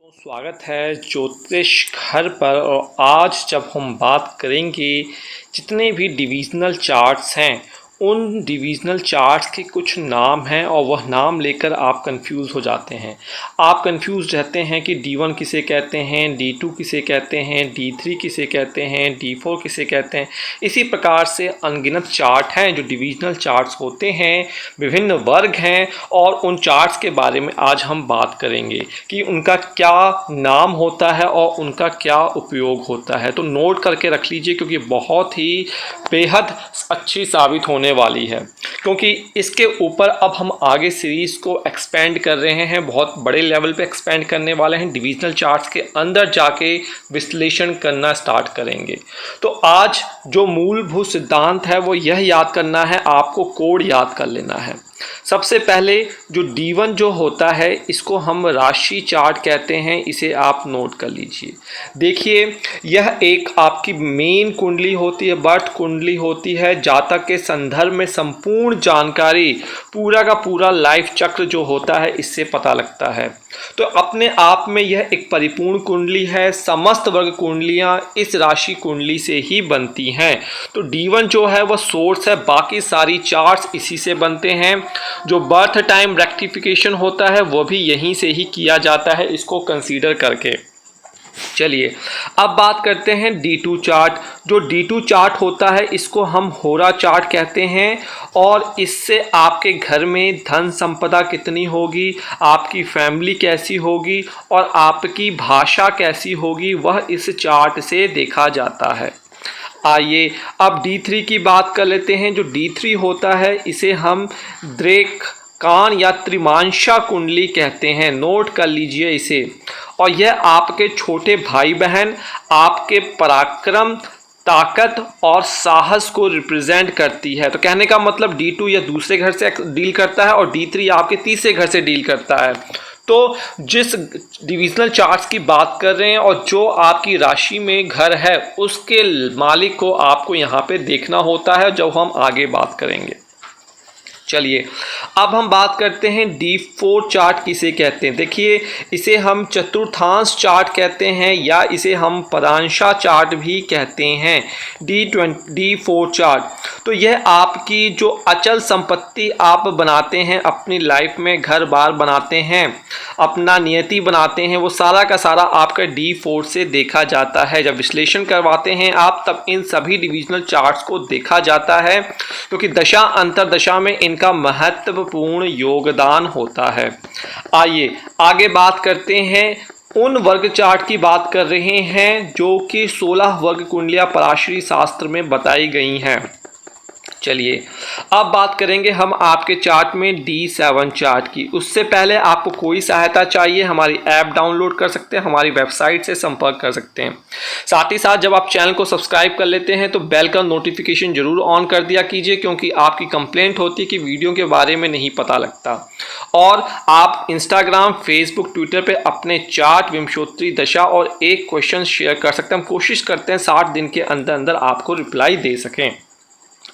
तो स्वागत है ज्योतिष घर पर। और आज जब हम बात करेंगे जितने भी डिविजनल चार्ट्स हैं उन डिविजनल चार्ट्स के कुछ नाम हैं और वह नाम लेकर आप कंफ्यूज हो जाते हैं। आप कंफ्यूज रहते हैं कि D1 किसे कहते हैं, D2 किसे कहते हैं, D3 किसे कहते हैं, D4 किसे कहते हैं। इसी प्रकार से अनगिनत चार्ट हैं जो डिविजनल चार्ट्स होते हैं, विभिन्न वर्ग हैं और उन चार्ट्स के बारे में आज हम बात करेंगे कि उनका क्या नाम होता है और उनका क्या उपयोग होता है। तो नोट करके रख लीजिए क्योंकि बहुत ही बेहद अच्छी साबित होने वाली है, क्योंकि इसके ऊपर अब हम आगे सीरीज़ को एक्सपेंड कर रहे हैं, बहुत बड़े लेवल पे एक्सपेंड करने वाले हैं। डिविजनल चार्ट्स के अंदर जाके विश्लेषण करना स्टार्ट करेंगे। तो आज जो मूलभूत सिद्धांत है वो यह याद करना है, आपको कोड याद कर लेना है। सबसे पहले जो D1 जो होता है इसको हम राशि चार्ट कहते हैं, इसे आप नोट कर लीजिए। देखिए, यह एक आपकी मेन कुंडली होती है, बर्थ कुंडली होती है। जातक के संदर्भ में संपूर्ण जानकारी, पूरा का पूरा लाइफ चक्र जो होता है इससे पता लगता है। तो अपने आप में यह एक परिपूर्ण कुंडली है। समस्त वर्ग कुंडलियां इस राशि कुंडली से ही बनती हैं। तो D1 जो है वह सोर्स है, बाकी सारी चार्ट्स इसी से बनते हैं। जो बर्थ टाइम रेक्टिफिकेशन होता है वो भी यहीं से ही किया जाता है, इसको कंसीडर करके। चलिए अब बात करते हैं D2 चार्ट। जो D2 चार्ट होता है इसको हम होरा चार्ट कहते हैं और इससे आपके घर में धन संपदा कितनी होगी, आपकी फैमिली कैसी होगी और आपकी भाषा कैसी होगी वह इस चार्ट से देखा जाता है। आइए अब D3 की बात कर लेते हैं। जो D3 होता है इसे हम द्रेक कान या त्रिमांशा कुंडली कहते हैं, नोट कर लीजिए इसे। और यह आपके छोटे भाई बहन, आपके पराक्रम, ताकत और साहस को रिप्रेजेंट करती है। तो कहने का मतलब D2 या दूसरे घर से डील करता है और D3 आपके तीसरे घर से डील करता है। तो जिस डिविजनल चार्ट्स की बात कर रहे हैं और जो आपकी राशि में घर है उसके मालिक को आपको यहाँ पे देखना होता है, जब हम आगे बात करेंगे। चलिए अब हम बात करते हैं D4 चार्ट किसे कहते हैं। देखिए, इसे हम चतुर्थांश चार्ट कहते हैं या इसे हम पदांशा चार्ट भी कहते हैं। D4 चार्ट तो यह आपकी जो अचल संपत्ति आप बनाते हैं अपनी लाइफ में, घर बार बनाते हैं, अपना नियति बनाते हैं, वो सारा का सारा आपका D4 से देखा जाता है। जब विश्लेषण करवाते हैं आप तब इन सभी डिविजनल चार्ट्स को देखा जाता है, क्योंकि दशा अंतरदशा में इनका महत्वपूर्ण योगदान होता है। आइए आगे बात करते हैं। उन वर्ग चार्ट की बात कर रहे हैं जो कि 16 वर्ग कुंडलियां पराशरी शास्त्र में बताई गई हैं। चलिए अब बात करेंगे हम आपके चार्ट में D7 चार्ट की। उससे पहले आपको कोई सहायता चाहिए, हमारी ऐप डाउनलोड कर सकते हैं, हमारी वेबसाइट से संपर्क कर सकते हैं। साथ ही साथ जब आप चैनल को सब्सक्राइब कर लेते हैं तो बेल का नोटिफिकेशन जरूर ऑन कर दिया कीजिए, क्योंकि आपकी कंप्लेंट होती है कि वीडियो के बारे में नहीं पता लगता। और आप इंस्टाग्राम, फेसबुक, ट्विटर पे अपने चार्ट, विंशोत्तरी दशा और एक क्वेश्चन शेयर कर सकते हैं। हम कोशिश करते हैं 60 दिन के अंदर अंदर आपको रिप्लाई दे सकें।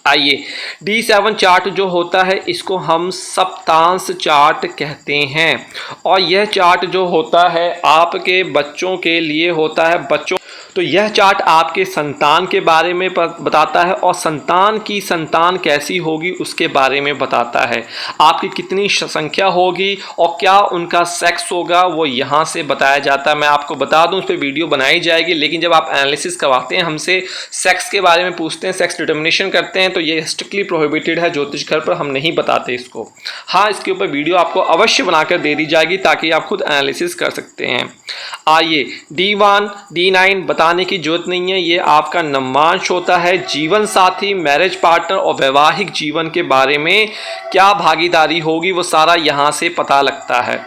आइए D7 चार्ट जो होता है इसको हम सप्तांश चार्ट कहते हैं और यह चार्ट जो होता है आपके बच्चों के लिए होता है। बच्चों तो यह चार्ट आपके संतान के बारे में बताता है और संतान की संतान कैसी होगी उसके बारे में बताता है। आपकी कितनी संख्या होगी और क्या उनका सेक्स होगा वो यहाँ से बताया जाता है। मैं आपको बता दूं, उस पर वीडियो बनाई जाएगी, लेकिन जब आप एनालिसिस करवाते हैं हमसे, सेक्स के बारे में पूछते हैं, सेक्स डिटर्मिनेशन करते हैं, तो ये स्ट्रिक्टली प्रोहिबिटेड है। ज्योतिष घर पर हम नहीं बताते इसको। हाँ, इसके ऊपर वीडियो आपको अवश्य बनाकर दे दी जाएगी ताकि आप खुद एनालिसिस कर सकते हैं। आइए D1, D9 बताने की जरूरत नहीं है, ये आपका नवमांश होता है। जीवन साथी, मैरिज पार्टनर और वैवाहिक जीवन के बारे में क्या भागीदारी होगी वो सारा यहाँ से पता लगता है।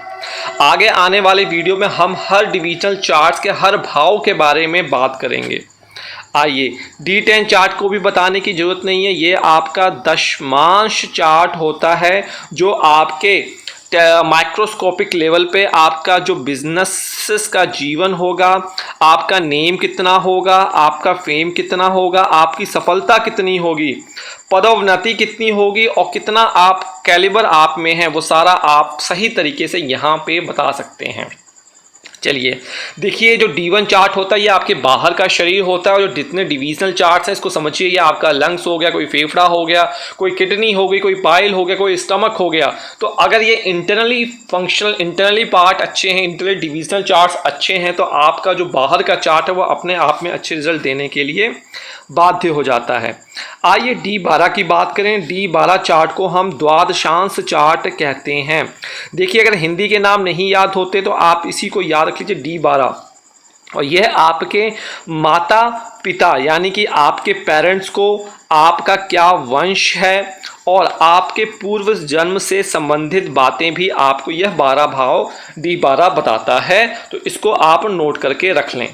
आगे आने वाले वीडियो में हम हर डिविजनल चार्ट्स के हर भाव के बारे में बात करेंगे। आइए D10 चार्ट को भी बताने की जरूरत नहीं है, ये आपका दशमांश चार्ट होता है जो आपके माइक्रोस्कोपिक लेवल पे आपका जो बिजनेस का जीवन होगा, आपका नेम कितना होगा, आपका फेम कितना होगा, आपकी सफलता कितनी होगी, पदोन्नति कितनी होगी और कितना आप कैलिबर आप में हैं, वो सारा आप सही तरीके से यहाँ पे बता सकते हैं। चलिए देखिए, जो D1 चार्ट होता है ये आपके बाहर का शरीर होता है, और जो जितने डिविजनल चार्ट्स हैं इसको समझिए, ये आपका लंग्स हो गया, कोई फेफड़ा हो गया, कोई किडनी हो गई, कोई पाइल हो गया, कोई स्टमक हो गया। तो अगर ये इंटरनली फंक्शनल, इंटरनली पार्ट अच्छे हैं, इंटरनली डिविजनल चार्ट्स अच्छे हैं, तो आपका जो बाहर का चार्ट है वो अपने आप में अच्छे रिजल्ट देने के लिए बाध्य हो जाता है। आइए D12 की बात करें। D12 चार्ट को हम द्वादशांश चार्ट कहते हैं। देखिए, अगर हिंदी के नाम नहीं याद होते तो आप इसी को याद रख लीजिए, D12। और यह आपके माता पिता यानी कि आपके पेरेंट्स को आपका क्या वंश है और आपके पूर्व जन्म से संबंधित बातें भी आपको यह 12 भाव D12 बताता है। तो इसको आप नोट करके रख लें।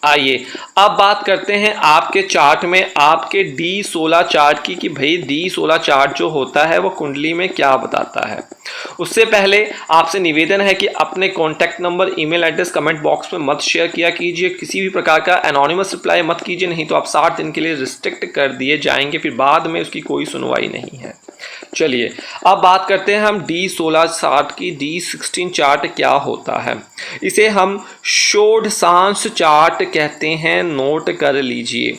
आइए अब बात करते हैं आपके चार्ट में आपके D16 चार्ट की, कि भाई D16 चार्ट जो होता है वो कुंडली में क्या बताता है। उससे पहले आपसे निवेदन है कि अपने contact number, email address comment box में मत शेयर किया कीजिए, किसी भी प्रकार का एनोनिमस रिप्लाई मत कीजिए, नहीं तो आप 60 दिन के लिए रिस्ट्रिक्ट कर दिए जाएंगे, फिर बाद में उसकी कोई सुनवाई नहीं है। चलिए अब बात करते हैं हम D16 चार्ट की। D16 चार्ट क्या होता है, इसे हम षोडशांश चार्ट कहते हैं, नोट कर लीजिए,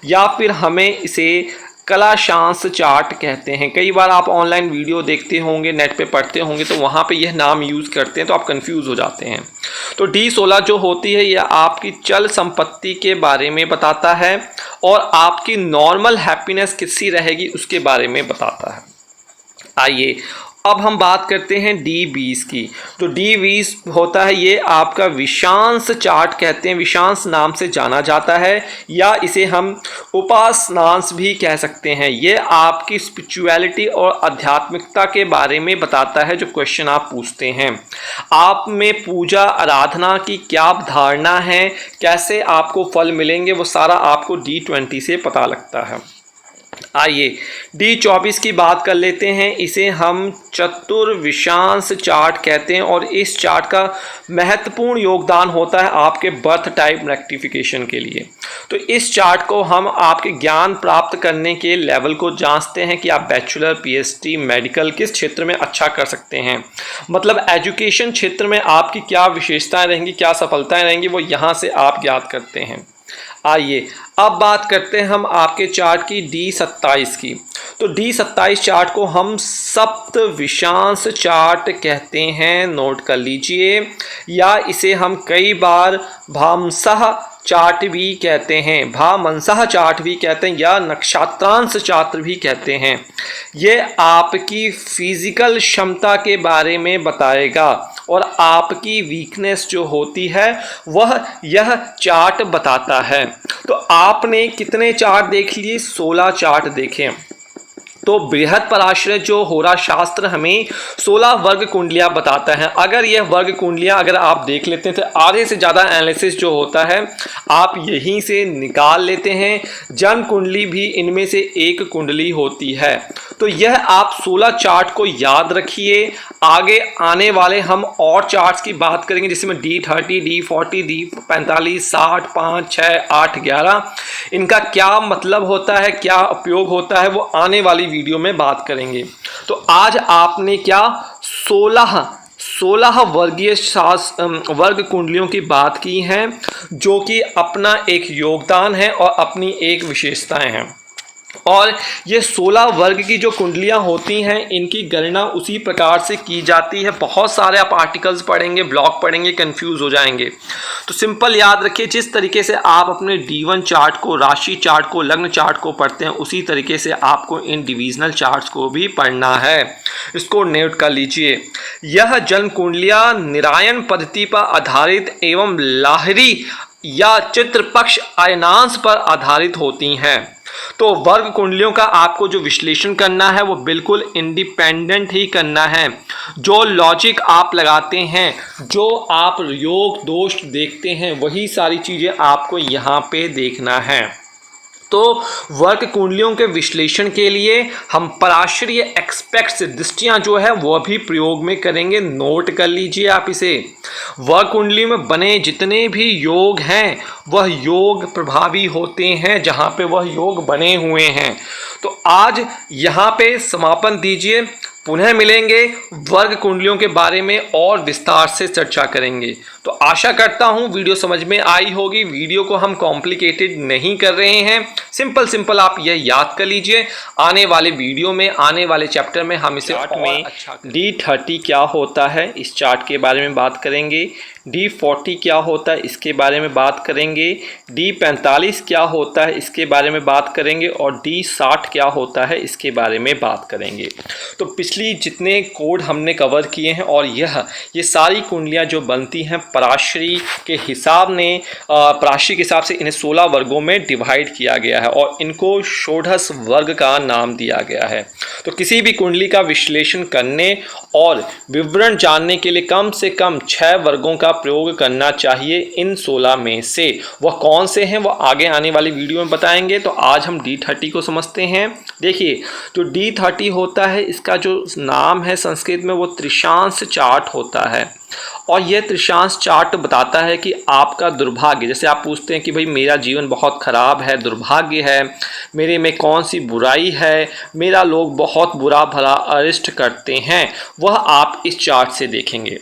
या फिर हमें इसे कलाशांश चार्ट कहते हैं। कई बार आप ऑनलाइन वीडियो देखते होंगे, नेट पे पढ़ते होंगे, तो वहाँ पे यह नाम यूज़ करते हैं तो आप कंफ्यूज हो जाते हैं। तो D16 जो होती है यह आपकी चल संपत्ति के बारे में बताता है और आपकी नॉर्मल हैप्पीनेस कितनी रहेगी उसके बारे में बताता है। आइए अब हम बात करते हैं D20 की। तो D20 होता है ये आपका विषांश चार्ट कहते हैं, विषांश नाम से जाना जाता है, या इसे हम उपासनांश भी कह सकते हैं। ये आपकी स्पिरिचुअलिटी और आध्यात्मिकता के बारे में बताता है। जो क्वेश्चन आप पूछते हैं, आप में पूजा आराधना की क्या धारणा है, कैसे आपको फल मिलेंगे, वो सारा आपको D20 से पता लगता है। आइए D24 की बात कर लेते हैं। इसे हम चतुर्विषांश चार्ट कहते हैं और इस चार्ट का महत्वपूर्ण योगदान होता है आपके बर्थ टाइप रेक्टिफिकेशन के लिए। तो इस चार्ट को हम आपके ज्ञान प्राप्त करने के लेवल को जांचते हैं कि आप बैचलर, PhD, मेडिकल किस क्षेत्र में अच्छा कर सकते हैं, मतलब एजुकेशन क्षेत्र में आपकी क्या विशेषताएं रहेंगी, क्या सफलताएं रहेंगी, वो यहाँ से आप ज्ञात करते हैं। आइए अब बात करते हैं हम आपके चार्ट की D27 की। तो D27 चार्ट को हम सप्तविषांश चार्ट कहते हैं, नोट कर लीजिए, या इसे हम कई बार भामसह चार्ट भी कहते हैं, भामंसह चार्ट भी कहते हैं, या नक्षत्रांश चार्ट भी कहते हैं। ये आपकी फिजिकल क्षमता के बारे में बताएगा और आपकी वीकनेस जो होती है वह यह चार्ट बताता है। तो आपने कितने चार्ट देख लिए? 16 चार्ट देखें। तो बृहद पराशर जो होरा शास्त्र हमें 16 वर्ग कुंडलियां बताता है। अगर यह वर्ग कुंडलियां अगर आप देख लेते हैं तो आधे से ज़्यादा एनालिसिस जो होता है आप यहीं से निकाल लेते हैं। जन्म कुंडली भी इनमें से एक कुंडली होती है। तो यह आप 16 चार्ट को याद रखिए। आगे आने वाले हम और चार्ट्स की बात करेंगे जिसमें D30, D40, D45, 60, 5, 6, 8, 11 इनका क्या मतलब होता है, क्या उपयोग होता है, वो आने वाली वीडियो में बात करेंगे। तो आज आपने क्या 16 वर्गीय वर्ग कुंडलियों की बात की हैं जो कि अपना एक योगदान है और अपनी एक विशेषताएं हैं। और ये 16 वर्ग की जो कुंडलियां होती हैं इनकी गणना उसी प्रकार से की जाती है। बहुत सारे आप आर्टिकल्स पढ़ेंगे, ब्लॉग पढ़ेंगे, कंफ्यूज हो जाएंगे। तो सिंपल याद रखिए, जिस तरीके से आप अपने D1 चार्ट को, राशि चार्ट को, लग्न चार्ट को पढ़ते हैं उसी तरीके से आपको इन डिविजनल चार्ट्स को भी पढ़ना है। इसको नोट कर लीजिए। यह जन्म कुंडलियां निरायन पद्धति पर आधारित एवं लाहिरी या चित्रपक्ष अयनांश पर आधारित होती हैं। तो वर्ग कुंडलियों का आपको जो विश्लेषण करना है वो बिल्कुल इंडिपेंडेंट ही करना है। जो लॉजिक आप लगाते हैं, जो आप योग दोष देखते हैं, वही सारी चीज़ें आपको यहाँ पे देखना है। तो वर्ग कुंडलियों के विश्लेषण के लिए हम पराश्रय एक्सपेक्ट्स दृष्टियां जो है वह भी प्रयोग में करेंगे। नोट कर लीजिए आप इसे। वर्ग कुंडली में बने जितने भी योग हैं वह योग प्रभावी होते हैं जहां पे वह योग बने हुए हैं। तो आज यहाँ पे समापन दीजिए। पुनः मिलेंगे, वर्ग कुंडलियों के बारे में और विस्तार से चर्चा करेंगे। तो आशा करता हूँ वीडियो समझ में आई होगी। वीडियो को हम कॉम्प्लिकेटेड नहीं कर रहे हैं, सिंपल सिंपल आप यह याद कर लीजिए। आने वाले वीडियो में, आने वाले चैप्टर में हम इसे चार्ट में D30 क्या होता है इस चार्ट के बारे में बात करेंगे, D40 क्या होता है इसके बारे में बात करेंगे, D45 क्या होता है इसके बारे में बात करेंगे और D60 क्या होता है इसके बारे में बात करेंगे। तो पिछली जितने कोड हमने कवर किए हैं और ये सारी कुंडलियां जो बनती हैं पराशरी के हिसाब से इन्हें 16 वर्गों में डिवाइड किया गया है और इनको षोडश वर्ग का नाम दिया गया है। तो किसी भी कुंडली का विश्लेषण करने और विवरण जानने के लिए कम से कम 6 वर्गों का प्रयोग करना चाहिए इन 16 में से। वह कौन से हैं वह आगे आने वाली वीडियो में बताएंगे। तो आज हम D30 को समझते हैं। देखिए, जो D30 होता है इसका जो नाम है संस्कृत में वो त्रिशांश चार्ट होता है और यह त्रिशांश चार्ट बताता है कि आपका दुर्भाग्य, जैसे आप पूछते हैं कि भाई मेरा जीवन बहुत ख़राब है, दुर्भाग्य है, मेरे में कौन सी बुराई है, मेरा लोग बहुत बुरा भला अरिष्ट करते हैं, वह आप इस चार्ट से देखेंगे।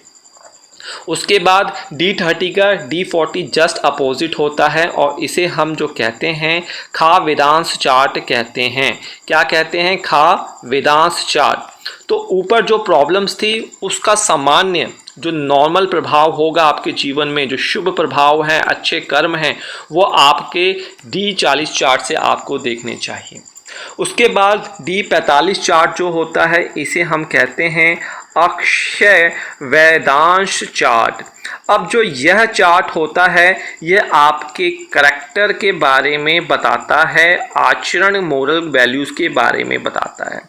उसके बाद D30 का D40 जस्ट अपोजिट होता है और इसे हम जो कहते हैं खा वेदांश चार्ट कहते हैं। क्या कहते हैं? खा वेदांश चार्ट। तो ऊपर जो प्रॉब्लम्स थी उसका सामान्य जो नॉर्मल प्रभाव होगा आपके जीवन में, जो शुभ प्रभाव हैं, अच्छे कर्म हैं, वो आपके D40 चार्ट से आपको देखने चाहिए। उसके बाद D45 चार्ट जो होता है इसे हम कहते हैं अक्षय वेदांश चार्ट। अब जो यह चार्ट होता है यह आपके करैक्टर के बारे में बताता है, आचरण मोरल वैल्यूज़ के बारे में बताता है।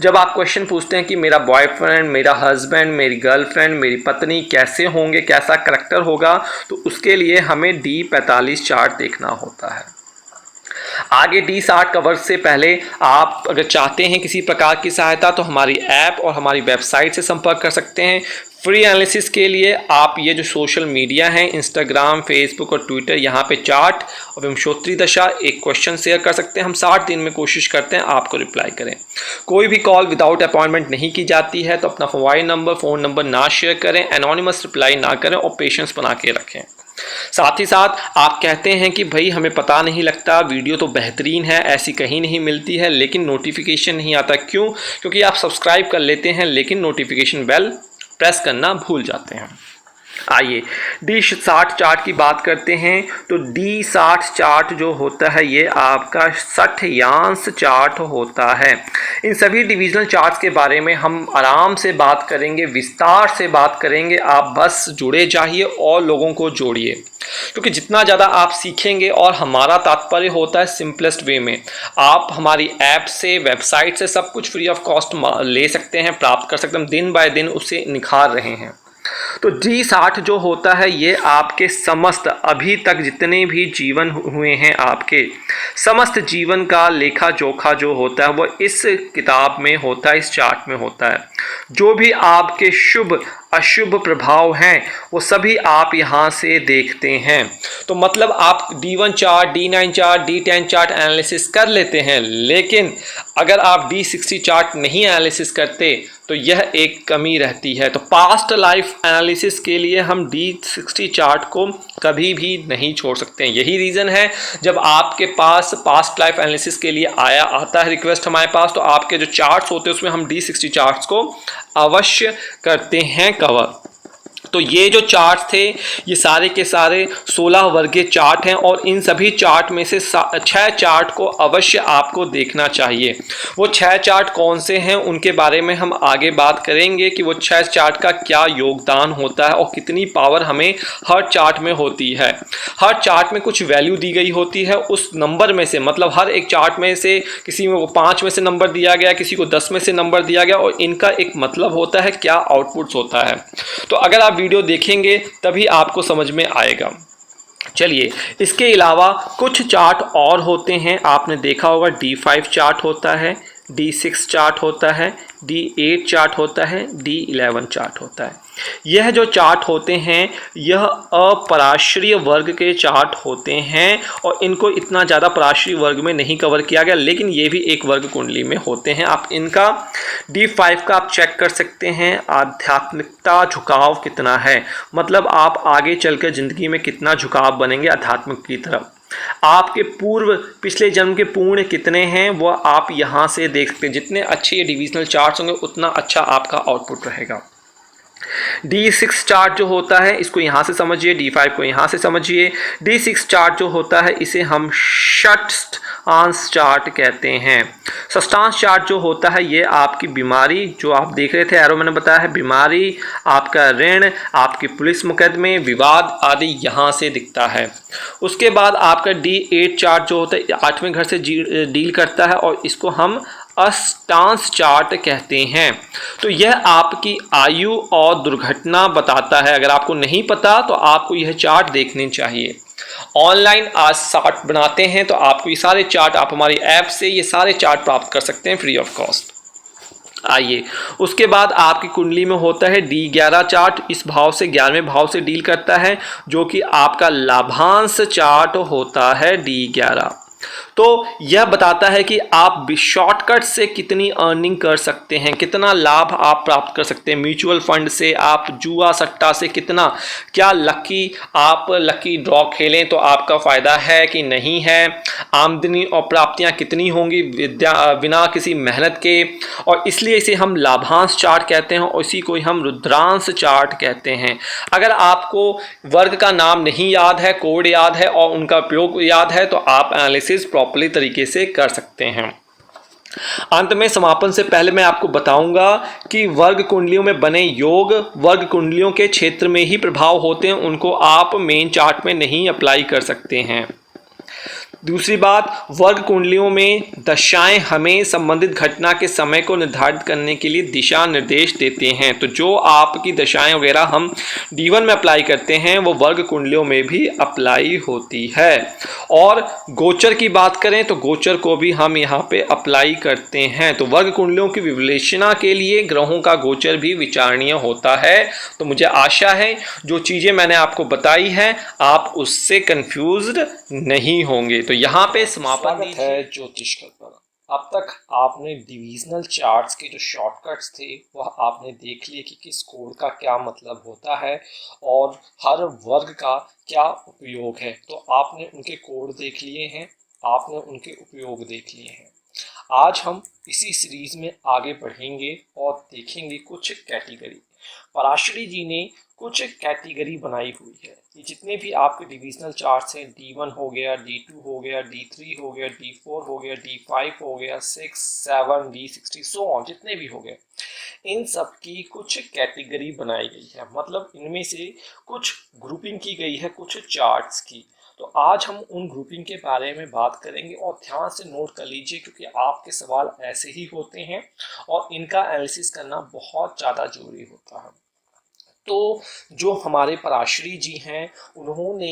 जब आप क्वेश्चन पूछते हैं कि मेरा बॉयफ्रेंड, मेरा हस्बैंड, मेरी गर्लफ्रेंड, मेरी पत्नी कैसे होंगे, कैसा करैक्टर होगा, तो उसके लिए हमें D45 चार्ट देखना होता है। आगे D60 कवर से पहले आप अगर चाहते हैं किसी प्रकार की सहायता तो हमारी ऐप और हमारी वेबसाइट से संपर्क कर सकते हैं। फ्री एनालिसिस के लिए आप ये जो सोशल मीडिया हैं इंस्टाग्राम, फेसबुक और ट्विटर, यहाँ पे चार्ट और विमशोत्तरी दशा एक क्वेश्चन शेयर कर सकते हैं। हम 60 दिन में कोशिश करते हैं आपको रिप्लाई करें। कोई भी कॉल विदाउट अपॉइंटमेंट नहीं की जाती है, तो अपना फ़ोन नंबर ना शेयर करें, एनोनिमस रिप्लाई ना करें और पेशेंस बना के रखें। साथ ही साथ आप कहते हैं कि भाई हमें पता नहीं लगता, वीडियो तो बेहतरीन है, ऐसी कहीं नहीं मिलती है, लेकिन नोटिफिकेशन नहीं आता। क्यों? क्योंकि आप सब्सक्राइब कर लेते हैं लेकिन नोटिफिकेशन बेल प्रेस करना भूल जाते हैं। आइए D60 चार्ट की बात करते हैं। तो D60 चार्ट जो होता है ये आपका 60यांश चार्ट होता है। इन सभी डिविजनल चार्ट्स के बारे में हम आराम से बात करेंगे, विस्तार से बात करेंगे। आप बस जुड़े जाइए और लोगों को जोड़िए, क्योंकि जितना ज़्यादा आप सीखेंगे, और हमारा तात्पर्य होता है सिंपलेस्ट वे में, आप हमारी ऐप से, वेबसाइट से सब कुछ फ्री ऑफ कॉस्ट ले सकते हैं, प्राप्त कर सकते हैं। हम दिन बाय दिन उसे निखार रहे हैं। तो D60 जो होता है ये आपके समस्त अभी तक जितने भी जीवन हुए हैं, आपके समस्त जीवन का लेखा जोखा जो होता है वो इस किताब में होता है, इस चार्ट में होता है। जो भी आपके शुभ अशुभ प्रभाव हैं वो सभी आप यहाँ से देखते हैं। तो मतलब आप D1 chart, D9 chart, D10 chart analysis कर लेते हैं, लेकिन अगर आप D60 चार्ट नहीं एनालिसिस करते तो यह एक कमी रहती है। तो पास्ट लाइफ एनालिसिस के लिए हम D60 चार्ट को कभी भी नहीं छोड़ सकते हैं। यही रीज़न है जब आपके पास पास्ट लाइफ एनालिसिस के लिए आता है रिक्वेस्ट हमारे पास, तो आपके जो चार्ट्स होते हैं उसमें हम D60 चार्ट्स को अवश्य करते हैं कवर। तो ये जो चार्ट थे ये सारे के सारे 16 वर्गीय चार्ट हैं और इन सभी चार्ट में से 6 चार्ट को अवश्य आपको देखना चाहिए। वो 6 चार्ट कौन से हैं उनके बारे में हम आगे बात करेंगे कि वो 6 चार्ट का क्या योगदान होता है और कितनी पावर हमें हर चार्ट में होती है। हर चार्ट में कुछ वैल्यू दी गई होती है, उस नंबर में से, मतलब हर एक चार्ट में से किसी में 5 में से नंबर दिया गया, किसी को 10 में से नंबर दिया गया और इनका एक मतलब होता है, क्या आउटपुट्स होता है। तो अगर आप वीडियो देखेंगे तभी आपको समझ में आएगा। चलिए, इसके अलावा कुछ चार्ट और होते हैं। आपने देखा होगा D5 चार्ट होता है, D6 चार्ट होता है, D8 चार्ट होता है, D11 चार्ट होता है। यह जो चार्ट होते हैं यह अपराश्रीय वर्ग के चार्ट होते हैं और इनको इतना ज़्यादा पराश्रीय वर्ग में नहीं कवर किया गया, लेकिन ये भी एक वर्ग कुंडली में होते हैं। आप इनका D5 का आप चेक कर सकते हैं, आध्यात्मिकता झुकाव कितना है, मतलब आप आगे चलकर ज़िंदगी में कितना झुकाव बनेंगे आध्यात्मिक की तरफ। आपके पूर्व पिछले जन्म के पुण्य कितने हैं वो आप यहाँ से देख सकते हैं। जितने अच्छे ये डिविजनल चार्ट्स होंगे उतना अच्छा आपका आउटपुट रहेगा। D6 चार्ट जो होता है इसको यहाँ से समझिए, D5 को यहाँ से समझिए। D6 चार्ट जो होता है इसे हम षष्ठांश चार्ट कहते हैं। षष्ठांश चार्ट जो होता है ये आपकी बीमारी, जो आप देख रहे थे एरो मैंने बताया है, बीमारी, आपका ऋण, आपकी पुलिस मुकदमे, विवाद आदि यहाँ से दिखता है। उसके बाद आपका D8 चार्ट जो होता है 8वें घर से डील करता है और इसको हम अष्टांश चार्ट कहते हैं। तो यह आपकी आयु और दुर्घटना बताता है। अगर आपको नहीं पता तो आपको यह चार्ट देखने चाहिए। ऑनलाइन आज चार्ट बनाते हैं तो आपको ये सारे चार्ट आप हमारी ऐप से ये सारे चार्ट प्राप्त कर सकते हैं फ्री ऑफ कॉस्ट। आइए उसके बाद आपकी कुंडली में होता है D11 चार्ट, इस भाव से 11वें भाव से डील करता है, जो कि आपका लाभांश चार्ट होता है D11। तो यह बताता है कि आप शॉर्टकट से कितनी अर्निंग कर सकते हैं, कितना लाभ आप प्राप्त कर सकते हैं म्यूचुअल फंड से, आप जुआ सट्टा से कितना, क्या आप लकी ड्रॉ खेलें तो आपका फ़ायदा है कि नहीं है, आमदनी और प्राप्तियां कितनी होंगी बिना किसी मेहनत के। और इसलिए इसे हम लाभांश चार्ट कहते हैं और इसी को हम रुद्रांश चार्ट कहते हैं। अगर आपको वर्ग का नाम नहीं याद है, कोड याद है और उनका उपयोग याद है तो आप एनालिसिस प्रॉपर्ली तरीके से कर सकते हैं। अंत में समापन से पहले मैं आपको बताऊंगा कि वर्ग कुंडलियों में बने योग वर्ग कुंडलियों के क्षेत्र में ही प्रभाव होते हैं, उनको आप मेन चार्ट में नहीं अप्लाई कर सकते हैं। दूसरी बात, वर्ग कुंडलियों में दशाएं हमें संबंधित घटना के समय को निर्धारित करने के लिए दिशा निर्देश देते हैं। तो जो आपकी दशाएं वगैरह हम D1 में अप्लाई करते हैं वो वर्ग कुंडलियों में भी अप्लाई होती है। और गोचर की बात करें तो गोचर को भी हम यहाँ पे अप्लाई करते हैं। तो वर्ग कुंडलियों की विश्लेषणा के लिए ग्रहों का गोचर भी विचारणीय होता है। तो मुझे आशा है जो चीज़ें मैंने आपको बताई हैं आप उससे कंफ्यूज्ड नहीं होंगे। तो यहाँ पे समापन है ज्योतिष पर। अब तक आपने डिविजनल चार्ट्स के जो शॉर्टकट्स थे वह आपने देख लिए कि किस कोड का क्या मतलब होता है और हर वर्ग का क्या उपयोग है। तो आपने उनके कोड देख लिए हैं, आपने उनके उपयोग देख लिए हैं। आज हम इसी सीरीज में आगे बढ़ेंगे और देखेंगे कुछ कैटेगरी। पराशरी जी ने कुछ कैटेगरी बनाई हुई है। ये जितने भी आपके डिविजनल चार्ट्स हैं, D1 हो गया, D2 हो गया, D3 हो गया, D4 हो गया, D5 हो गया, 6, 7, D60 सो ऑन, जितने भी हो गए, इन सब की कुछ कैटेगरी बनाई गई है। मतलब इनमें से कुछ ग्रुपिंग की गई है कुछ चार्ट्स की। तो आज हम उन ग्रुपिंग के बारे में बात करेंगे और ध्यान से नोट कर लीजिए क्योंकि आपके सवाल ऐसे ही होते हैं और इनका एनालिसिस करना बहुत ज़्यादा जरूरी होता है। तो जो हमारे पराशरी जी हैं उन्होंने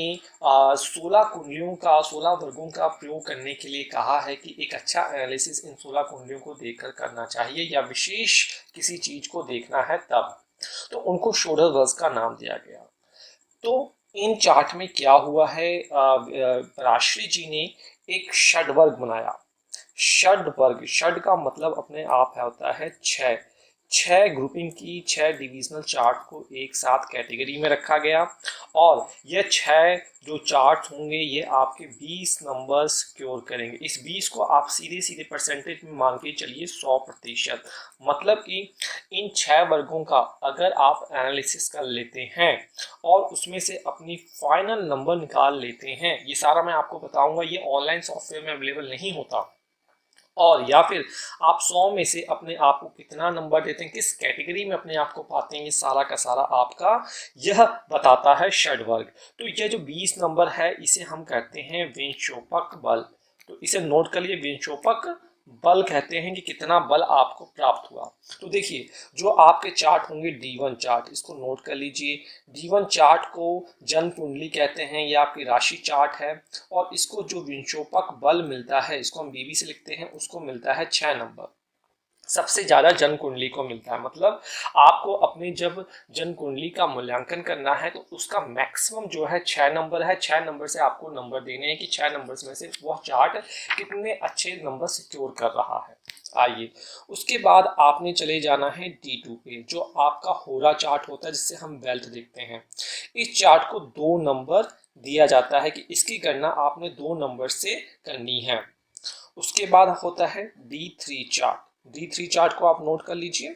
16 कुंडलियों का 16 वर्गों का प्रयोग करने के लिए कहा है कि एक अच्छा एनालिसिस इन 16 कुंडलियों को देखकर करना चाहिए या विशेष किसी चीज को देखना है तब। तो उनको षोडश वर्ग का नाम दिया गया। तो इन चार्ट में क्या हुआ है, पराशरी जी ने एक षडवर्ग बनाया। षडवर्ग, षड का मतलब अपने आप है होता है छह ग्रुपिंग की 6 डिविजनल चार्ट को एक साथ कैटेगरी में रखा गया और यह 6 जो चार्ट होंगे ये आपके 20 नंबर सिक्योर करेंगे। इस 20 को आप सीधे सीधे परसेंटेज में मान के चलिए 100%। मतलब कि इन 6 वर्गों का अगर आप एनालिसिस कर लेते हैं और उसमें से अपनी फाइनल नंबर निकाल लेते हैं, ये सारा मैं आपको बताऊंगा, ये ऑनलाइन सॉफ्टवेयर में अवेलेबल नहीं होता, और या फिर आप 100 में से अपने आप को कितना नंबर देते हैं, किस कैटेगरी में अपने आप को पाते हैं, ये सारा का सारा आपका यह बताता है षडवर्ग। तो यह जो 20 नंबर है इसे हम कहते हैं विंशोपक बल। तो इसे नोट कर लिए, विंशोपक बल कहते हैं कि कितना बल आपको प्राप्त हुआ। तो देखिए जो आपके चार्ट होंगे D1 चार्ट, इसको नोट कर लीजिए। D1 चार्ट को जन्म कुंडली कहते हैं, यह आपकी राशि चार्ट है और इसको जो विंशोपक बल मिलता है इसको हम BB से लिखते हैं, उसको मिलता है 6 नंबर। सबसे ज़्यादा जन्म कुंडली को मिलता है। मतलब आपको अपनी जब जन्म कुंडली का मूल्यांकन करना है तो उसका मैक्सिमम जो है 6 नंबर है। 6 नंबर से आपको नंबर देने हैं कि 6 नंबर्स में से वह चार्ट कितने अच्छे नंबर सिक्योर कर रहा है। आइए, उसके बाद आपने चले जाना है D2 पे, जो आपका होरा चार्ट होता है जिससे हम वेल्थ देखते हैं। इस चार्ट को 2 नंबर दिया जाता है कि इसकी गणना आपने 2 नंबर से करनी है। उसके बाद होता है D3 चार्ट। D3 चार्ट को आप नोट कर लीजिए।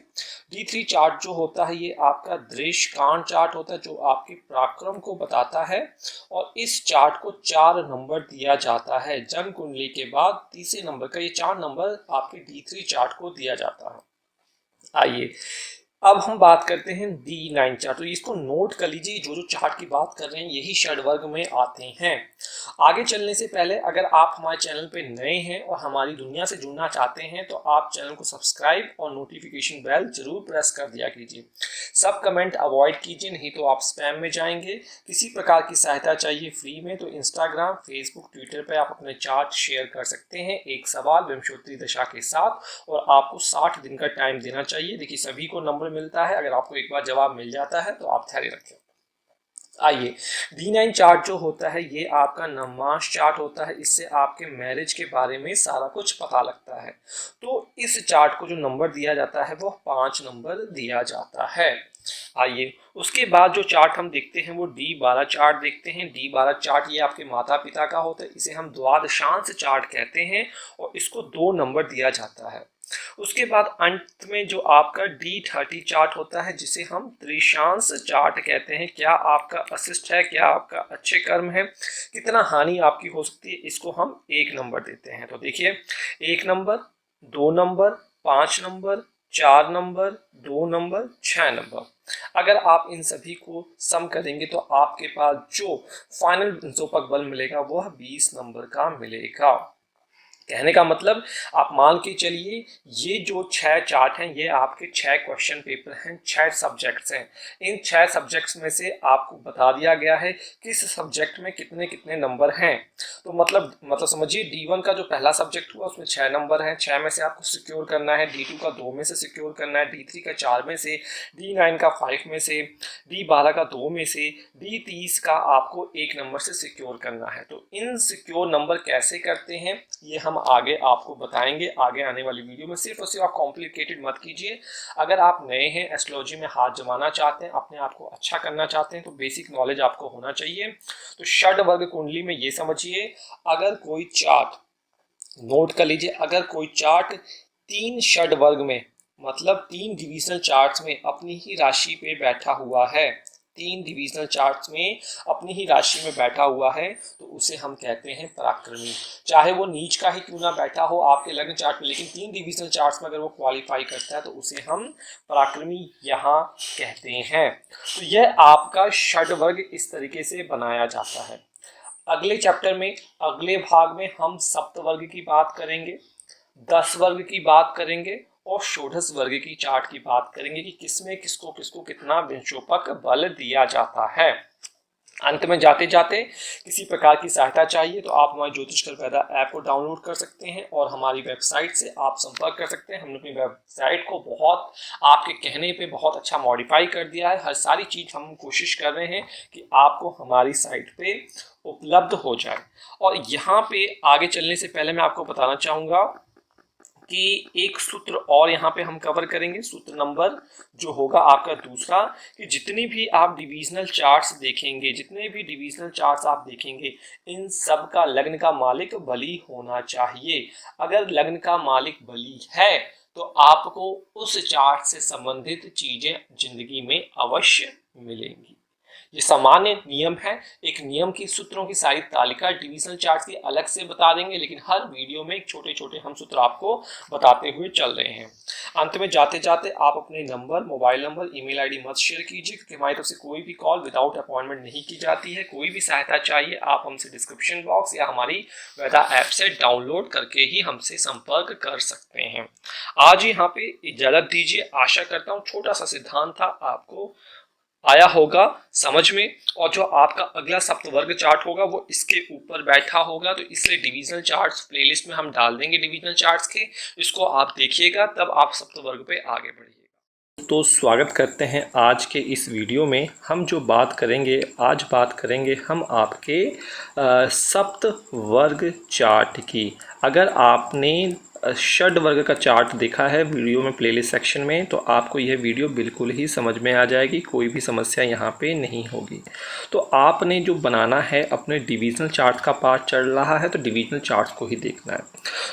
D3 चार्ट जो होता है ये आपका दृश्य कांड चार्ट होता है जो आपके पराक्रम को बताता है, और इस चार्ट को 4 नंबर दिया जाता है। जन्म कुंडली के बाद तीसरे नंबर का ये 4 नंबर आपके D3 चार्ट को दिया जाता है। आइए, अब हम बात करते हैं D9 चार्ट। तो इसको नोट कर लीजिए, जो जो चार्ट की बात कर रहे हैं यही षडवर्ग में आते हैं। आगे चलने से पहले अगर आप हमारे चैनल पे नए हैं और हमारी दुनिया से जुड़ना चाहते हैं तो आप चैनल को सब्सक्राइब और नोटिफिकेशन बेल जरूर प्रेस कर दिया कीजिए। सब कमेंट अवॉइड कीजिए, नहीं तो आप स्पैम में जाएंगे। किसी प्रकार की सहायता चाहिए फ्री में तो इंस्टाग्राम, फेसबुक, ट्विटर पर आप अपने चार्ट शेयर कर सकते हैं एक सवाल विंशोत्तरी दशा के साथ, और आपको 60 दिन का टाइम देना चाहिए। देखिए, सभी को नंबर मिलता है, अगर आपको एक बार जवाब मिल जाता है तो आप धैर्य रखें। आइए, D9 चार्ट जो होता है ये आपका नवमांश चार्ट होता है। इससे आपके मैरिज के बारे में सारा कुछ पता लगता है। तो इस चार्ट को जो नंबर दिया जाता है वो 5 नंबर दिया जाता है। आइए, उसके बाद जो चार्ट हम देखते हैं वो D12 चार्ट देखते हैं। D12 चार्ट ये आपके माता पिता का होता है। इसे हम द्वादशांश चार्ट कहते हैं और इसको 2 नंबर दिया जाता है। उसके बाद अंत में जो आपका D30 चार्ट होता है जिसे हम त्रिशांश चार्ट कहते हैं। क्या आपका अशिष्ट है, क्या आपका अच्छे कर्म है, कितना हानि आपकी हो सकती है, इसको हम 1 नंबर देते हैं। तो देखिए, 1 number, 2 number, 5 number, 4 number, 2 number, 6 number. अगर आप इन सभी को सम करेंगे तो आपके पास जो फाइनल जोपक बल मिलेगा वह 20 नंबर का मिलेगा। कहने का मतलब, आप मान के चलिए ये जो 6 चार्ट हैं ये आपके 6 क्वेश्चन पेपर हैं, 6 सब्जेक्ट्स हैं। इन 6 सब्जेक्ट्स में से आपको बता दिया गया है किस सब्जेक्ट में कितने कितने नंबर हैं। तो मतलब समझिए, D1 का जो पहला सब्जेक्ट हुआ उसमें 6 नंबर हैं। 6 में से आपको सिक्योर करना है, D2 का 2 में से सिक्योर करना है, D3 का 4 में से, D9 का 5 में से, D12 का 2 में से, D30 का आपको 1 नंबर से सिक्योर करना है। तो इन सिक्योर नंबर कैसे करते हैं ये हम आगे आपको बताएंगे आगे आने वाली वीडियो में। सिर्फ और सिर्फ आप कॉम्प्लिकेटेड मत कीजिए। अगर आप नए हैं, एस्ट्रोलॉजी में हाथ जमाना चाहते हैं, अपने आप को अच्छा करना चाहते हैं तो बेसिक नॉलेज आपको होना चाहिए। तो षड वर्ग कुंडली में ये समझिए, अगर कोई चार्ट, नोट कर लीजिए, अगर कोई चार्ट 3 षड वर्ग में, मतलब 3 डिविजनल चार्ट्स में अपनी ही राशि पे बैठा हुआ है, 3 डिविजनल चार्ट्स में अपनी ही राशि में बैठा हुआ है तो उसे हम कहते हैं पराक्रमी। चाहे वो नीच का ही क्यों ना बैठा हो आपके लग्न चार्ट में, लेकिन 3 डिविजनल चार्ट्स में अगर वो क्वालिफाई करता है तो उसे हम पराक्रमी यहाँ कहते हैं। तो यह आपका षड वर्ग इस तरीके से बनाया जाता है। अगले चैप्टर में, अगले भाग में हम सप्तवर्ग की बात करेंगे, 10 वर्ग की बात करेंगे और षोडश वर्ग की चार्ट की बात करेंगे कि किसमें किसको किसको कितना विंशोपक बल दिया जाता है। अंत में जाते जाते किसी प्रकार की सहायता चाहिए तो आप हमारे ज्योतिष कर पैदा ऐप को डाउनलोड कर सकते हैं और हमारी वेबसाइट से आप संपर्क कर सकते हैं। हमने अपनी वेबसाइट को बहुत, आपके कहने पे बहुत अच्छा मॉडिफाई कर दिया है। हर सारी चीज़ हम कोशिश कर रहे हैं कि आपको हमारी साइट पे उपलब्ध हो जाए। और यहाँ पे आगे चलने से पहले मैं आपको बताना चाहूँगा कि एक सूत्र और यहाँ पे हम कवर करेंगे। सूत्र नंबर जो होगा आपका दूसरा, कि जितनी भी आप डिविजनल चार्ट्स देखेंगे, जितने भी डिविजनल चार्ट्स आप देखेंगे, इन सब का लग्न का मालिक बली होना चाहिए। अगर लग्न का मालिक बली है तो आपको उस चार्ट से संबंधित चीजें जिंदगी में अवश्य मिलेंगी। ये सामान्य नियम है। एक नियम की सूत्रों की सारी तालिका डिविजनल चार्ट की अलग से बता देंगे, लेकिन हर वीडियो में छोटे छोटे हम सूत्र आपको बताते हुए चल रहे हैं। अंत में जाते जाते आप अपने number, mobile number, email ID मत शेयर कीजिए, क्योंकि हमारी तरफ से कोई भी कॉल विदाउट अपॉइंटमेंट नहीं की जाती है। कोई भी सहायता चाहिए आप हमसे डिस्क्रिप्शन बॉक्स या हमारी वेदा ऐप से डाउनलोड करके ही हमसे संपर्क कर सकते हैं। आज यहाँ पे इजाजत दीजिए। आशा करता हूँ छोटा सा सिद्धांत था आपको आया होगा समझ में। और जो आपका अगला सप्तवर्ग चार्ट होगा वो इसके ऊपर बैठा होगा, तो इसलिए डिविजनल चार्ट्स प्लेलिस्ट में हम डाल देंगे डिविजनल चार्ट्स के, इसको आप देखिएगा तब आप सप्तवर्ग पे आगे बढ़िएगा। तो स्वागत करते हैं आज के इस वीडियो में। हम जो बात करेंगे आज बात करेंगे हम आपके सप्तवर्ग चार्ट की। अगर आपने षड वर्ग का चार्ट देखा है वीडियो में प्लेलिस्ट सेक्शन में, तो आपको यह वीडियो बिल्कुल ही समझ में आ जाएगी, कोई भी समस्या यहाँ पे नहीं होगी। तो आपने जो बनाना है अपने डिविजनल चार्ट का पार्ट चल रहा है तो डिविजनल चार्ट को ही देखना है।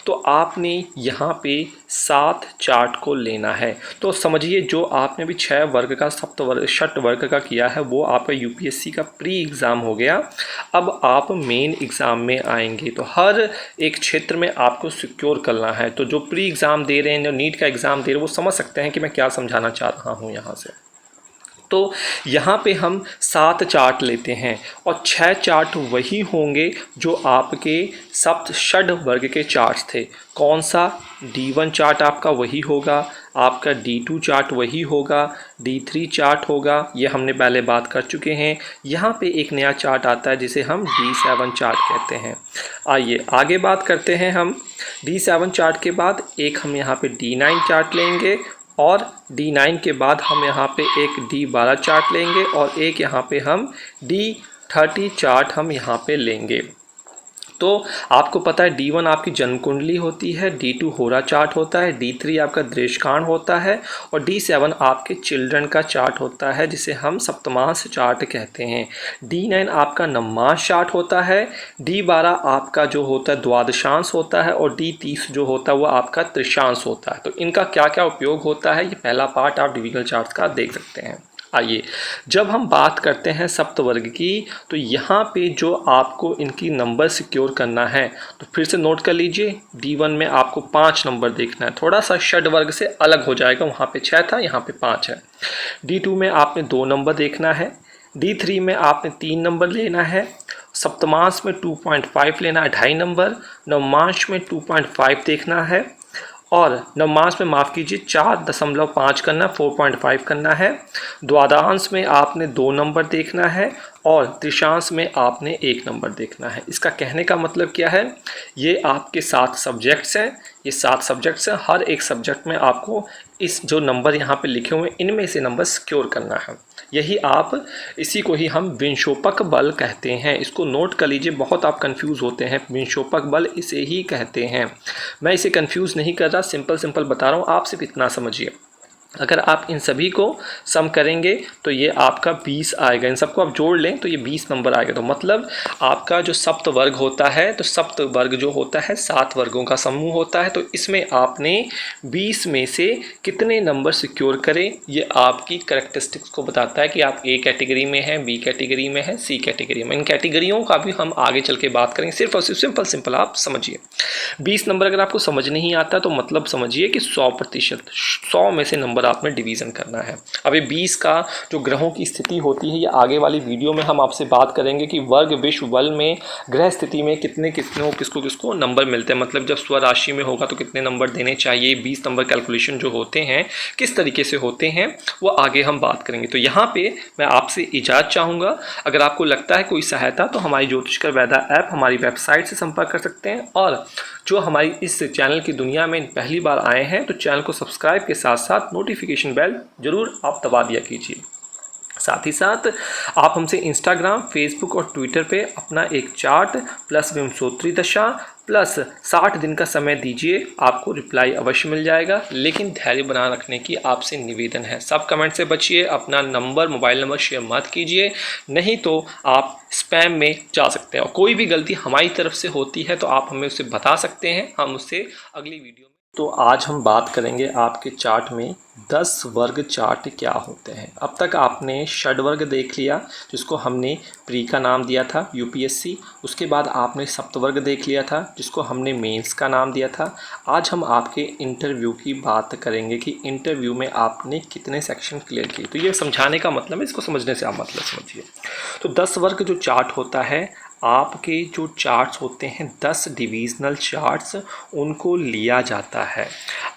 तो आपने यहाँ पे 7 चार्ट को लेना है। तो समझिए जो आपने भी 6 वर्ग का सप्तवर्ग षट वर्ग का किया है वो आपका यूपीएससी का प्री एग्ज़ाम हो गया। अब आप मेन एग्ज़ाम में आएंगे तो हर एक क्षेत्र में आपको सिक्योर करना है। तो जो प्री एग्ज़ाम दे रहे हैं, जो नीट का एग्ज़ाम दे रहे हैं, वो समझ सकते हैं कि मैं क्या समझाना चाह रहा हूँ यहाँ से। तो यहाँ पे हम 7 चार्ट लेते हैं और 6 चार्ट वही होंगे जो आपके सप्त षड वर्ग के चार्ट्स थे। कौन सा? D1 चार्ट आपका वही होगा, आपका D2 चार्ट वही होगा, D3 चार्ट होगा, ये हमने पहले बात कर चुके हैं। यहाँ पे एक नया चार्ट आता है जिसे हम D7 चार्ट कहते हैं। आइए आगे बात करते हैं हम। D7 चार्ट के बाद एक हम यहाँ पे D9 चार्ट लेंगे और D9 के बाद हम यहाँ पे एक D12 चार्ट लेंगे और एक यहाँ पे हम D30 चार्ट हम यहाँ पे लेंगे। तो आपको पता है D1 आपकी जन्म कुंडली होती है, D2 होरा चार्ट होता है, D3 आपका दृष्कांड होता है और D7 आपके चिल्ड्रन का चार्ट होता है जिसे हम सप्तमांश चार्ट कहते हैं। D9 आपका नवमांश चार्ट होता है, D12 आपका जो होता है द्वादशांश होता है और D30 जो होता है वो आपका त्रिशांश होता है। तो इनका क्या क्या उपयोग होता है ये पहला पार्ट आप डिविजनल चार्ट का देख सकते हैं। आइए जब हम बात करते हैं सप्तवर्ग की तो यहाँ पे जो आपको इनकी नंबर सिक्योर करना है तो फिर से नोट कर लीजिए। D1 में आपको 5 नंबर देखना है, थोड़ा सा षड वर्ग से अलग हो जाएगा, वहाँ पे 6 था यहाँ पे 5 है। D2 में आपने 2 नंबर देखना है, D3 में आपने 3 नंबर लेना है, सप्तमांश में 2.5 लेना है 2.5 नंबर, नवमांश में 2.5 देखना है और नवमांश में माफ़ कीजिए 4.5 करना, 4.5 करना है। द्वादशांश में आपने 2 नंबर देखना है और त्रिशांश में आपने 1 नंबर देखना है। इसका कहने का मतलब क्या है? ये आपके 7 सब्जेक्ट्स हैं, ये 7 सब्जेक्ट्स हैं, हर एक सब्जेक्ट में आपको इस जो नंबर यहाँ पे लिखे हुए हैं इनमें से नंबर सिक्योर करना है। यही आप इसी को ही हम विंशोपक बल कहते हैं। इसको नोट कर लीजिए, बहुत आप कंफ्यूज होते हैं। विंशोपक बल इसे ही कहते हैं। मैं इसे कंफ्यूज नहीं कर रहा, सिंपल बता रहा हूँ, आप सिर्फ इतना समझिए। अगर आप इन सभी को सम करेंगे तो ये आपका 20 आएगा। इन सबको आप जोड़ लें तो ये 20 नंबर आएगा। तो मतलब आपका जो सप्त वर्ग होता है तो सप्त वर्ग जो होता है 7 वर्गों का समूह होता है। तो इसमें आपने 20 में से कितने नंबर सिक्योर करें ये आपकी करेक्टरिस्टिक्स को बताता है कि आप A कैटेगरी में हैं, B कैटेगरी में हैं, C कैटेगरी में। इन कैटेगरियों का भी हम आगे चल के बात करेंगे, सिर्फ और सिर्फ सिंपल आप समझिए। 20 नंबर अगर आपको समझ नहीं आता तो मतलब समझिए कि 100%, 100 में से नंबर आपने डिवीज़न करना है। अब ये 20 का जो ग्रहों की स्थिति होती है ये आगे वाली वीडियो में हम आपसे बात करेंगे कि वर्ग विश्व बल में ग्रह स्थिति में किसको किसको नंबर मिलते हैं। मतलब जब स्वराशि में होगा तो कितने नंबर देने चाहिए, 20 नंबर कैलकुलेशन जो होते हैं किस तरीके से होते हैं वो आगे हम बात करेंगे। तो यहाँ पे मैं आपसे इजाज़त चाहूँगा। अगर आपको लगता है कोई सहायता तो हमारी ज्योतिषकर वैदा ऐप हमारी वेबसाइट से संपर्क कर सकते हैं और जो हमारी इस चैनल की दुनिया में पहली बार आए हैं तो चैनल को सब्सक्राइब के साथ साथ नोटिफिकेशन बेल जरूर आप दबा दिया कीजिए। साथ ही साथ आप हमसे इंस्टाग्राम, फेसबुक और ट्विटर पे अपना एक चार्ट प्लस विंशोत्तरी दशा प्लस 60 दिन का समय दीजिए, आपको रिप्लाई अवश्य मिल जाएगा। लेकिन धैर्य बना रखने की आपसे निवेदन है। सब कमेंट से बचिए, अपना नंबर, मोबाइल नंबर शेयर मत कीजिए, नहीं तो आप स्पैम में जा सकते हैं। और कोई भी गलती हमारी तरफ से होती है तो आप हमें उसे बता सकते हैं, हम उससे अगली वीडियो में। तो आज हम बात करेंगे आपके चार्ट में 10 वर्ग चार्ट क्या होते हैं। अब तक आपने षड वर्ग देख लिया जिसको हमने प्री का नाम दिया था यूपीएससी, उसके बाद आपने सप्तवर्ग देख लिया था जिसको हमने मेंस का नाम दिया था। आज हम आपके इंटरव्यू की बात करेंगे कि इंटरव्यू में आपने कितने सेक्शन क्लियर किए। तो ये समझाने का मतलब है, इसको समझने से आप मतलब समझिए। तो 10 वर्ग जो चार्ट होता है, आपके जो चार्ट्स होते हैं 10 डिविजनल चार्ट्स उनको लिया जाता है।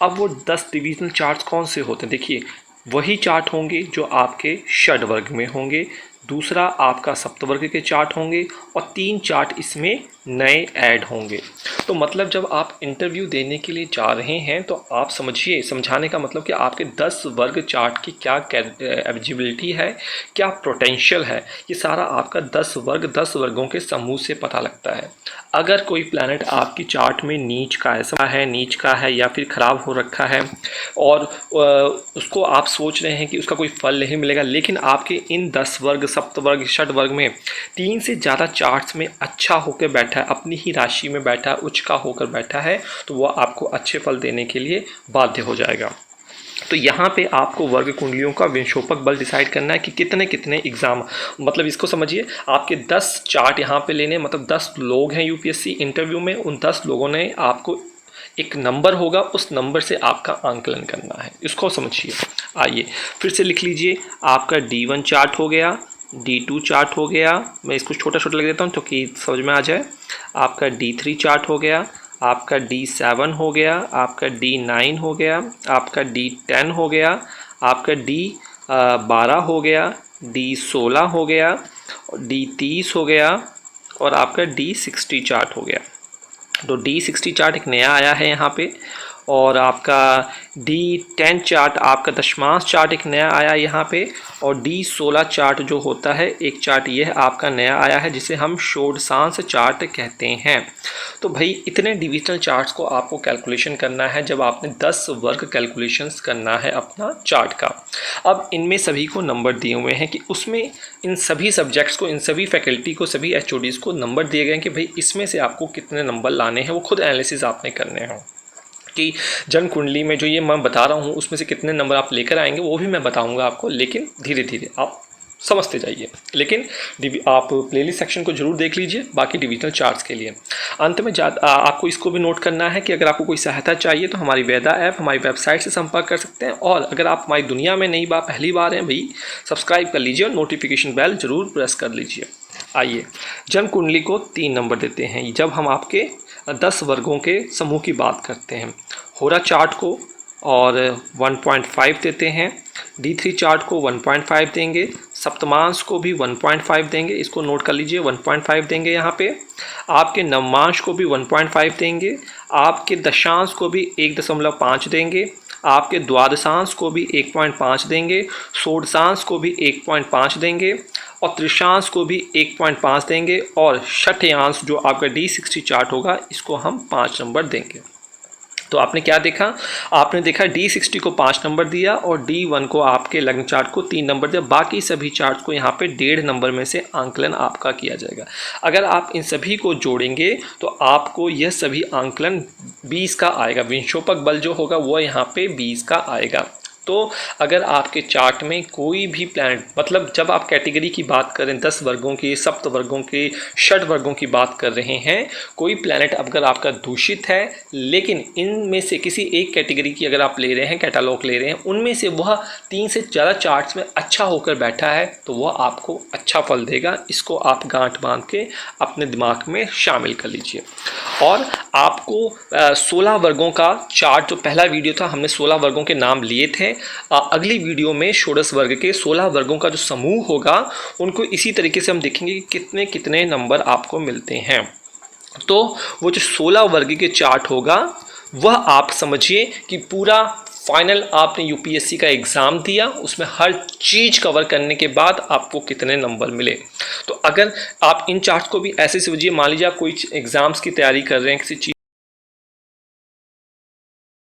अब वो 10 डिविजनल चार्ट्स कौन से होते हैं देखिए, वही चार्ट होंगे जो आपके षड वर्ग में होंगे, दूसरा आपका सप्तवर्ग के चार्ट होंगे और 3 चार्ट इसमें नए ऐड होंगे। तो मतलब जब आप इंटरव्यू देने के लिए जा रहे हैं तो आप समझिए, समझाने का मतलब कि आपके 10 वर्ग चार्ट की क्या एलिजिबिलिटी है, क्या पोटेंशियल है, ये सारा आपका 10 वर्गों के समूह से पता लगता है। अगर कोई प्लैनेट आपकी चार्ट में नीच का है या फिर ख़राब हो रखा है और उसको आप सोच रहे हैं कि उसका कोई फल नहीं मिलेगा, लेकिन आपके इन 10 वर्ग, सप्तवर्ग, षड वर्ग में 3 से ज़्यादा चार्ट्स में अच्छा होकर बैठा है, अपनी ही राशि में बैठा है, उच्च का होकर बैठा है, तो वह आपको अच्छे फल देने के लिए बाध्य हो जाएगा। तो यहाँ पे आपको वर्ग कुंडलियों का विंशोपक बल डिसाइड करना है कि कितने कितने एग्ज़ाम, मतलब इसको समझिए, आपके 10 चार्ट यहाँ पे लेने, मतलब 10 लोग हैं यूपीएससी इंटरव्यू में, उन 10 लोगों ने आपको एक नंबर होगा, उस नंबर से आपका आंकलन करना है, इसको समझिए। आइए फिर से लिख लीजिए, आपका D1 चार्ट हो गया, D2 चार्ट हो गया, मैं इसको छोटा छोटा लग देता हूँ तो कि समझ में आ जाए। आपका D3 चार्ट हो गया, आपका D7 हो गया, आपका D9 हो गया, आपका D10 हो गया, आपका D12 हो गया, D16 हो गया, D30 हो गया और आपका D60 चार्ट हो गया। तो D60 चार्ट एक नया आया है यहाँ पे, और आपका D10 चार्ट, आपका दशमांश चार्ट एक नया आया यहाँ पे, और D16 चार्ट जो होता है एक चार्ट ये है आपका नया आया है, जिसे हम षोडशांश चार्ट कहते हैं। तो भाई इतने डिविजनल चार्ट्स को आपको कैलकुलेशन करना है जब आपने 10 वर्ग कैलकुलेशंस करना है अपना चार्ट का। अब इनमें सभी को नंबर दिए हुए हैं कि उसमें इन सभी सब्जेक्ट्स को, इन सभी फैकल्टी को, सभी एचओडीज़ को नंबर दिए गए हैं कि भाई इसमें से आपको कितने नंबर लाने हैं, वो खुद एनालिसिस आपने करने हैं कि जन्म कुंडली में जो ये मैं बता रहा हूँ उसमें से कितने नंबर आप लेकर आएंगे वो भी मैं बताऊँगा आपको, लेकिन धीरे धीरे आप समझते जाइए। लेकिन आप प्लेलिस्ट सेक्शन को जरूर देख लीजिए बाकी डिविजनल चार्ट्स के लिए। अंत में आपको इसको भी नोट करना है कि अगर आपको कोई सहायता चाहिए तो हमारी वेदा ऐप, हमारी वेबसाइट से संपर्क कर सकते हैं, और अगर आप हमारी दुनिया में पहली बार हैं भाई, सब्सक्राइब कर लीजिए और नोटिफिकेशन बेल जरूर प्रेस कर लीजिए। आइए जन्म कुंडली को 3 नंबर देते हैं जब हम आपके 10 वर्गों के समूह की बात करते हैं। होरा चार्ट को और 1.5 देते हैं, D3 चार्ट को 1.5 देंगे, सप्तमांश को भी 1.5 देंगे, इसको नोट कर लीजिए 1.5 देंगे यहाँ पे। आपके नवमांश को भी 1.5 देंगे, आपके दशांश को भी 1.5 देंगे, आपके द्वादशांश को भी 1.5 देंगे, षोडशांश को भी 1.5 देंगे और त्रिशांश को भी 1.5 देंगे, और षठ्यांश जो आपका D60 चार्ट होगा इसको हम 5 नंबर देंगे। तो आपने क्या देखा, आपने देखा D60 को 5 नंबर दिया और D1 को आपके लग्न चार्ट को 3 नंबर दिया, बाकी सभी चार्ट को यहाँ पे 1.5 नंबर में से आंकलन आपका किया जाएगा। अगर आप इन सभी को जोड़ेंगे तो आपको यह सभी आंकलन 20 का आएगा, विंशोपक बल जो होगा वो यहाँ पे 20 का आएगा। तो अगर आपके चार्ट में कोई भी प्लैनेट, मतलब जब आप कैटेगरी की बात करें 10 वर्गों की, सप्त वर्गों की, षड वर्गों की बात कर रहे हैं, कोई प्लैनेट अगर आपका दूषित है लेकिन इनमें से किसी एक कैटेगरी की अगर आप ले रहे हैं, कैटालॉग ले रहे हैं, उनमें से वह 3 से ज़्यादा चार्ट्स में अच्छा होकर बैठा है तो वह आपको अच्छा फल देगा। इसको आप गांठ बांध के अपने दिमाग में शामिल कर लीजिए। और आपको 16 वर्गों का चार्ट, जो पहला वीडियो था हमने 16 वर्गों के नाम लिए थे, अगली वीडियो में षोडश वर्ग के 16 वर्गों का जो समूह होगा उनको इसी तरीके से हम देखेंगे कि कितने कितने नंबर आपको मिलते हैं। तो वो जो 16 वर्ग के चार्ट होगा वह आप समझिए कि पूरा फाइनल आपने यूपीएससी का एग्ज़ाम दिया, उसमें हर चीज़ कवर करने के बाद आपको कितने नंबर मिले। तो अगर आप इन चार्ट को भी ऐसे समझिए, मान लीजिए आप कोई एग्ज़ाम्स की तैयारी कर रहे हैं, किसी चीज़